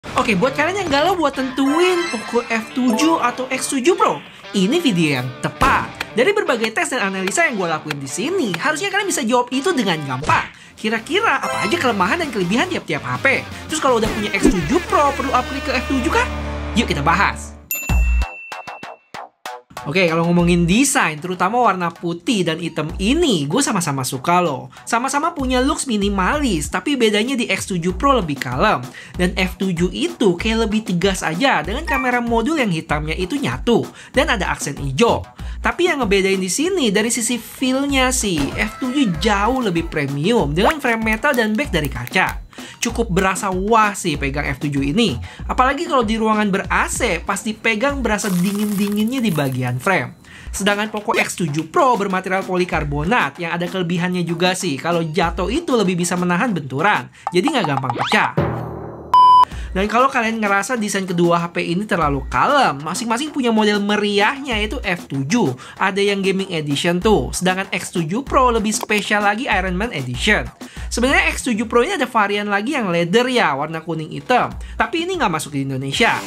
Oke, buat kalian yang galau buat tentuin Poco F7 atau X7 Pro, ini video yang tepat. Dari berbagai tes dan analisa yang gue lakuin di sini, harusnya kalian bisa jawab itu dengan gampang. Kira-kira apa aja kelemahan dan kelebihan tiap-tiap HP? Terus kalau udah punya X7 Pro, perlu upgrade ke F7 kan? Yuk kita bahas. Oke, kalau ngomongin desain, terutama warna putih dan hitam ini, gue sama-sama suka loh. Sama-sama punya looks minimalis, tapi bedanya di X7 Pro lebih kalem. Dan F7 itu kayak lebih tegas aja, dengan kamera modul yang hitamnya itu nyatu, dan ada aksen hijau. Tapi yang ngebedain di sini, dari sisi feel-nya sih, F7 jauh lebih premium, dengan frame metal dan back dari kaca. Cukup berasa wah sih pegang F7 ini. Apalagi kalau di ruangan ber-AC, pas dipegang berasa dingin-dinginnya di bagian frame. Sedangkan Poco X7 Pro bermaterial polikarbonat yang ada kelebihannya juga sih. Kalau jatuh itu lebih bisa menahan benturan, jadi nggak gampang pecah. Dan kalau kalian ngerasa desain kedua HP ini terlalu kalem, masing-masing punya model meriahnya yaitu F7. Ada yang Gaming Edition tuh, sedangkan X7 Pro lebih spesial lagi Iron Man Edition. Sebenarnya X7 Pro ini ada varian lagi yang leather ya, warna kuning hitam. Tapi ini nggak masuk di Indonesia.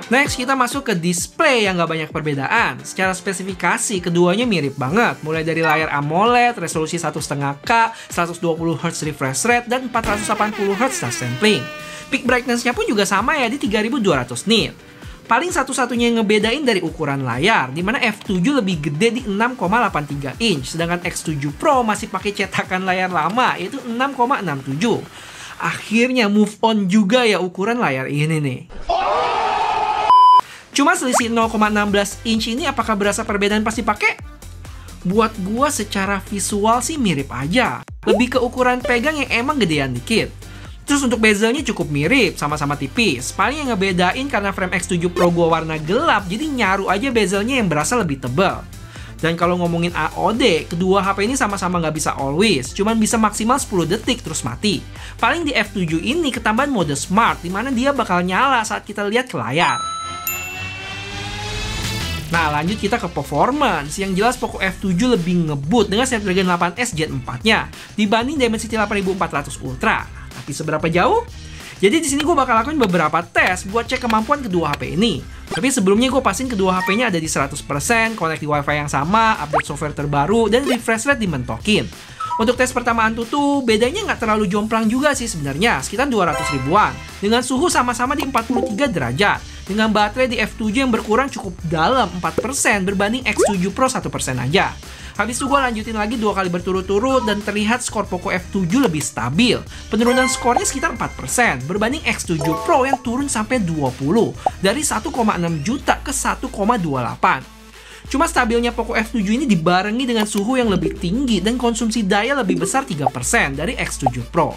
Next, kita masuk ke display yang nggak banyak perbedaan. Secara spesifikasi, keduanya mirip banget. Mulai dari layar AMOLED, resolusi 1,5K, 120Hz refresh rate, dan 480Hz touch sampling. Peak brightness-nya pun juga sama ya, di 3200 nit. Paling satu-satunya yang ngebedain dari ukuran layar, dimana F7 lebih gede di 6,83 inch, sedangkan X7 Pro masih pakai cetakan layar lama, yaitu 6,67. Akhirnya move on juga ya ukuran layar ini nih. Cuma selisih 0,16 inch ini apakah berasa perbedaan pas dipakai? Buat gua secara visual sih mirip aja. Lebih ke ukuran pegang yang emang gedean dikit. Terus untuk bezelnya cukup mirip, sama-sama tipis. Paling yang ngebedain karena frame X7 Pro gua warna gelap, jadi nyaru aja bezelnya yang berasa lebih tebal. Dan kalau ngomongin AOD, kedua HP ini sama-sama nggak bisa always, cuman bisa maksimal 10 detik terus mati. Paling di F7 ini ketambahan mode smart, dimana dia bakal nyala saat kita lihat ke layar. Nah, lanjut kita ke performance. Yang jelas Poco F7 lebih ngebut dengan Snapdragon 8S Gen 4-nya dibanding Dimensity 8400 Ultra. Tapi seberapa jauh? Jadi di sini gue bakal lakuin beberapa tes buat cek kemampuan kedua HP ini. Tapi sebelumnya gue pastiin kedua HP-nya ada di 100%, connect di WiFi yang sama, update software terbaru, dan refresh rate dimentokin. Untuk tes pertamaan tuh bedanya nggak terlalu jomplang juga sih sebenarnya, sekitar 200 ribuan. Dengan suhu sama-sama di 43 derajat. Dengan baterai di F7 yang berkurang cukup dalam 4% berbanding X7 Pro 1% aja. Habis itu gue lanjutin lagi 2 kali berturut-turut dan terlihat skor Poco F7 lebih stabil. Penurunan skornya sekitar 4% berbanding X7 Pro yang turun sampai 20 dari 1,6 juta ke 1,28. Cuma stabilnya Poco F7 ini dibarengi dengan suhu yang lebih tinggi dan konsumsi daya lebih besar 3% dari X7 Pro.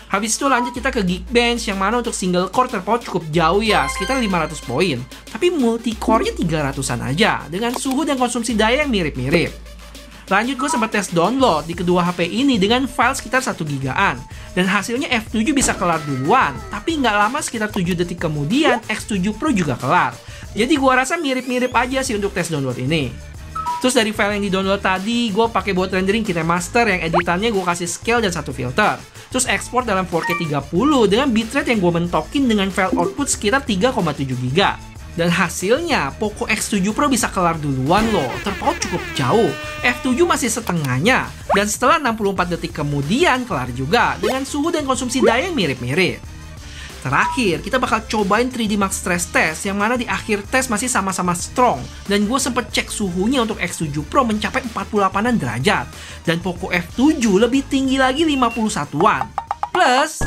Habis itu lanjut kita ke Geekbench yang mana untuk single core terpaut cukup jauh ya, sekitar 500 poin. Tapi multi core-nya 300-an aja, dengan suhu dan konsumsi daya yang mirip-mirip. Lanjut gue sempat tes download di kedua HP ini dengan file sekitar 1 gigaan. Dan hasilnya F7 bisa kelar duluan, tapi nggak lama sekitar 7 detik kemudian X7 Pro juga kelar. Jadi gue rasa mirip-mirip aja sih untuk tes download ini. Terus dari file yang di-download tadi, gue pakai buat rendering KineMaster yang editannya gue kasih scale dan 1 filter. Terus ekspor dalam 4K 30 dengan bitrate yang gue mentokin dengan file output sekitar 3,7 GB. Dan hasilnya, Poco X7 Pro bisa kelar duluan loh, terpaut cukup jauh. F7 masih setengahnya, dan setelah 64 detik kemudian kelar juga, dengan suhu dan konsumsi daya yang mirip-mirip. Terakhir, kita bakal cobain 3D Max Stress Test yang mana di akhir tes masih sama-sama strong. Dan gue sempet cek suhunya untuk X7 Pro mencapai 48an derajat. Dan Poco F7 lebih tinggi lagi 51an. Plus,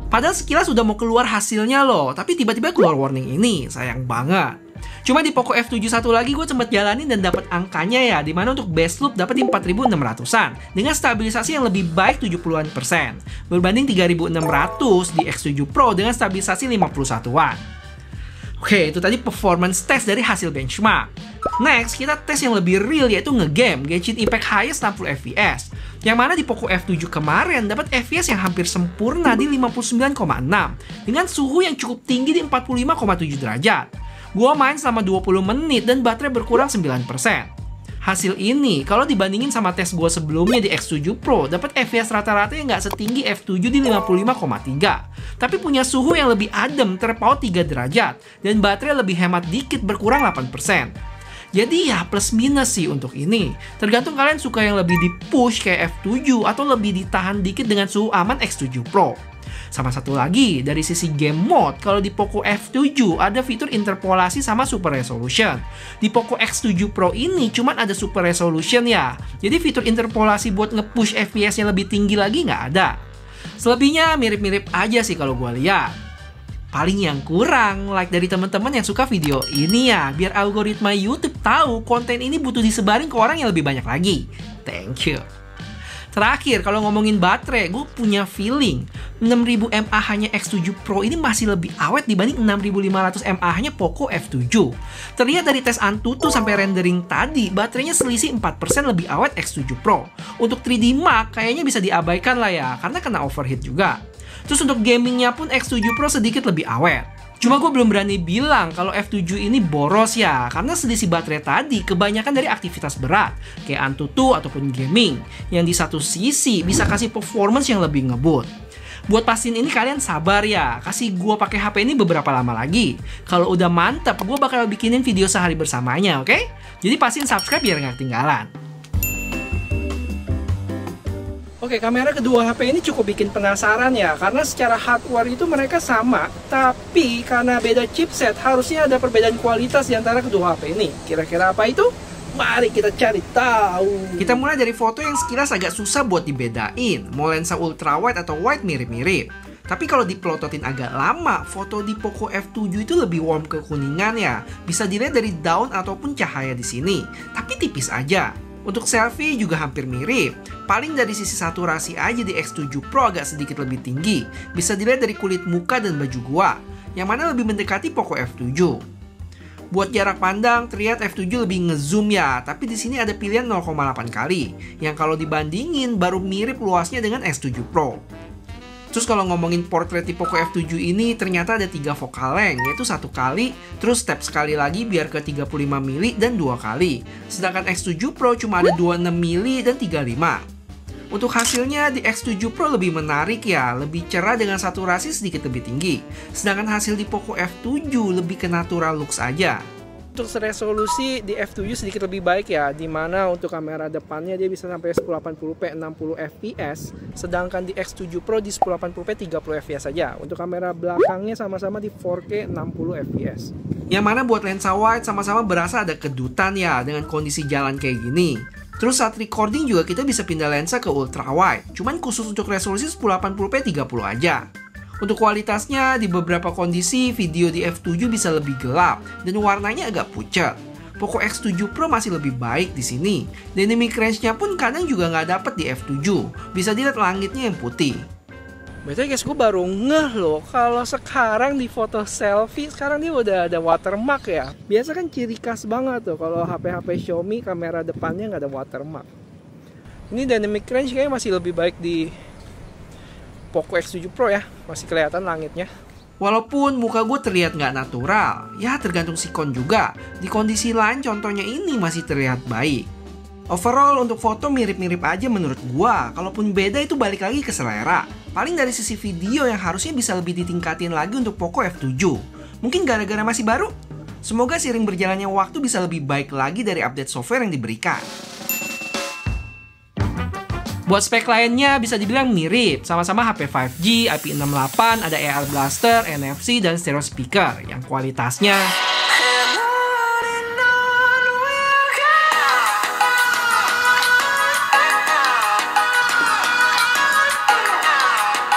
padahal sekilas udah mau keluar hasilnya loh, tapi tiba-tiba keluar warning ini, sayang banget. Cuma di Poco F7 satu lagi gue sempet jalanin dan dapat angkanya ya, dimana untuk base loop dapat di 4600-an dengan stabilisasi yang lebih baik 70-an persen berbanding 3600 di X7 Pro dengan stabilisasi 51-an. Oke, itu tadi performance test dari hasil benchmark. Next, kita tes yang lebih real yaitu ngegame Genshin Impact highest 60 fps. Yang mana di Poco F7 kemarin dapat FPS yang hampir sempurna di 59,6 dengan suhu yang cukup tinggi di 45,7 derajat. Gua main selama 20 menit dan baterai berkurang 9%. Hasil ini, kalau dibandingin sama tes gue sebelumnya di X7 Pro, dapat FPS rata-rata yang nggak setinggi F7 di 55,3. Tapi punya suhu yang lebih adem, terpaut 3 derajat, dan baterai lebih hemat dikit, berkurang 8%. Jadi ya plus minus sih untuk ini. Tergantung kalian suka yang lebih di-push kayak F7 atau lebih ditahan dikit dengan suhu aman X7 Pro. Sama satu lagi, dari sisi game mode, kalau di Poco F7 ada fitur interpolasi sama super resolution. Di Poco X7 Pro ini cuman ada super resolution ya. Jadi fitur interpolasi buat nge-push FPS-nya lebih tinggi lagi nggak ada. Selebihnya mirip-mirip aja sih kalau gue lihat. Paling yang kurang, like dari teman-teman yang suka video ini ya, biar algoritma YouTube tahu konten ini butuh disebarin ke orang yang lebih banyak lagi. Thank you. Terakhir, kalau ngomongin baterai, gue punya feeling 6000 mAh-nya X7 Pro ini masih lebih awet dibanding 6500 mAh-nya Poco F7. Terlihat dari tes Antutu sampai rendering tadi, baterainya selisih 4% lebih awet X7 Pro. Untuk 3D Mark kayaknya bisa diabaikan lah ya, karena kena overheat juga. Terus untuk gamingnya pun X7 Pro sedikit lebih awet. Cuma gue belum berani bilang kalau F7 ini boros ya, karena selisih baterai tadi kebanyakan dari aktivitas berat, kayak Antutu ataupun gaming, yang di satu sisi bisa kasih performance yang lebih ngebut. Buat pastiin ini kalian sabar ya, kasih gue pakai HP ini beberapa lama lagi. Kalau udah mantep, gue bakal bikinin video sehari bersamanya, oke? Jadi pastiin subscribe biar nggak ketinggalan. Oke, kamera kedua HP ini cukup bikin penasaran ya, karena secara hardware itu mereka sama, tapi karena beda chipset, harusnya ada perbedaan kualitas di antara kedua HP ini. Kira-kira apa itu? Mari kita cari tahu. Kita mulai dari foto yang sekilas agak susah buat dibedain, mau lensa ultrawide atau wide mirip-mirip. Tapi kalau dipelototin agak lama, foto di Poco F7 itu lebih warm ke kuningan ya. Bisa dilihat dari daun ataupun cahaya di sini, tapi tipis aja. Untuk selfie juga hampir mirip. Paling dari sisi saturasi aja di X7 Pro agak sedikit lebih tinggi. Bisa dilihat dari kulit muka dan baju gua, yang mana lebih mendekati Poco F7. Buat jarak pandang, terlihat F7 lebih ngezoom ya, tapi di sini ada pilihan 0,8 kali, yang kalau dibandingin baru mirip luasnya dengan X7 Pro. Terus kalau ngomongin portrait di Poco F7 ini ternyata ada 3 focal length, yaitu 1 kali, terus step sekali lagi biar ke 35 mili dan 2 kali. Sedangkan X7 Pro cuma ada 26 mili dan 35. Untuk hasilnya di X7 Pro lebih menarik ya, lebih cerah dengan saturasi sedikit lebih tinggi. Sedangkan hasil di Poco F7 lebih ke natural looks aja. Untuk resolusi di F7 sedikit lebih baik ya, dimana untuk kamera depannya dia bisa sampai 1080p 60 fps, sedangkan di X7 Pro di 1080p 30 fps saja. Untuk kamera belakangnya sama-sama di 4K 60 fps. Yang mana buat lensa wide sama-sama berasa ada kedutan ya dengan kondisi jalan kayak gini. Terus saat recording juga kita bisa pindah lensa ke ultra wide, cuman khusus untuk resolusi 1080p 30 aja. Untuk kualitasnya, di beberapa kondisi video di F7 bisa lebih gelap dan warnanya agak pucat. Poco X7 Pro masih lebih baik di sini. Dynamic range-nya pun kadang juga nggak dapet di F7. Bisa dilihat langitnya yang putih. Betul guys, gue baru ngeh loh kalau sekarang di foto selfie sekarang dia udah ada watermark ya. Biasa kan ciri khas banget tuh kalau HP-HP Xiaomi kamera depannya nggak ada watermark. Ini dynamic range kayaknya masih lebih baik di Poco X7 Pro ya, masih kelihatan langitnya. Walaupun muka gue terlihat nggak natural, ya tergantung sikon juga. Di kondisi lain contohnya ini masih terlihat baik. Overall untuk foto mirip-mirip aja menurut gue. Kalaupun beda itu balik lagi ke selera. Paling dari sisi video yang harusnya bisa lebih ditingkatin lagi untuk Poco F7. Mungkin gara-gara masih baru. Semoga seiring berjalannya waktu bisa lebih baik lagi dari update software yang diberikan. Buat spek lainnya bisa dibilang mirip, sama-sama HP 5G, IP68, ada AR Blaster, NFC, dan stereo speaker yang kualitasnya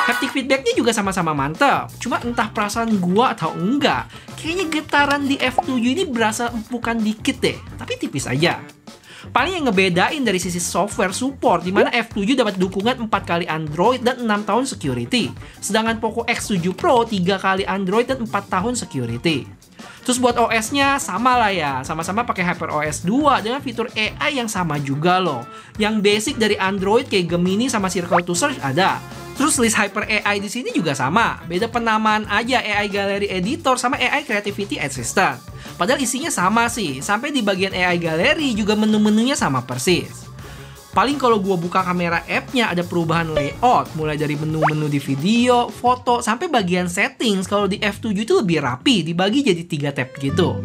haptic feedbacknya juga sama-sama mantap. Cuma entah perasaan gua atau enggak, kayaknya getaran di F7 ini berasa empukan dikit deh, tapi tipis aja. Paling yang ngebedain dari sisi software support, dimana F7 dapat dukungan 4 kali Android dan 6 tahun security. Sedangkan Poco X7 Pro 3 kali Android dan 4 tahun security. Terus buat OS-nya sama lah ya, sama-sama pakai HyperOS 2 dengan fitur AI yang sama juga loh. Yang basic dari Android kayak Gemini sama Circle to Search ada. Terus list Hyper AI di sini juga sama, beda penamaan aja AI Gallery Editor sama AI Creativity Assistant. padahal isinya sama sih. Sampai di bagian AI Gallery juga menu-menunya sama persis. Paling kalau gue buka kamera app-nya ada perubahan layout, mulai dari menu-menu di video, foto, sampai bagian settings kalau di F7 itu lebih rapi, dibagi jadi 3 tab gitu.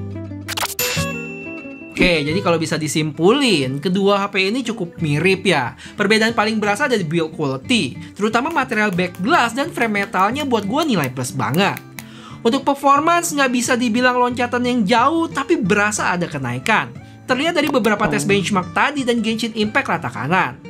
Oke, jadi kalau bisa disimpulin, kedua HP ini cukup mirip ya. Perbedaan paling berasa dari build quality, terutama material back glass dan frame metalnya buat gue nilai plus banget. Untuk performance nggak bisa dibilang loncatan yang jauh, tapi berasa ada kenaikan. Terlihat dari beberapa tes benchmark tadi dan Genshin Impact rata kanan.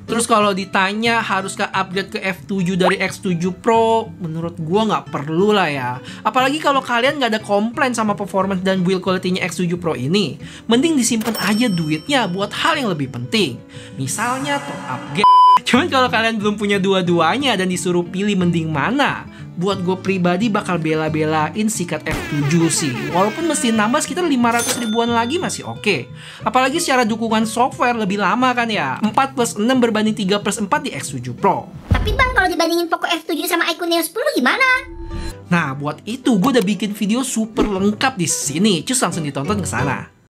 Terus kalau ditanya haruskah upgrade ke F7 dari X7 Pro, menurut gua nggak perlu lah ya. Apalagi kalau kalian nggak ada komplain sama performance dan build quality-nya X7 Pro ini, mending disimpan aja duitnya buat hal yang lebih penting. Misalnya top up game. Cuman kalau kalian belum punya dua-duanya dan disuruh pilih mending mana, buat gue pribadi bakal bela-belain sikat F7 sih. Walaupun mesti nambah sekitar 500 ribuan lagi masih oke. Apalagi secara dukungan software lebih lama kan ya. 4+6 berbanding 3+4 di X7 Pro. Tapi bang, kalau dibandingin Poco F7 sama iQOO Neo 10 gimana? Nah, buat itu gue udah bikin video super lengkap di sini. Cus langsung ditonton ke sana.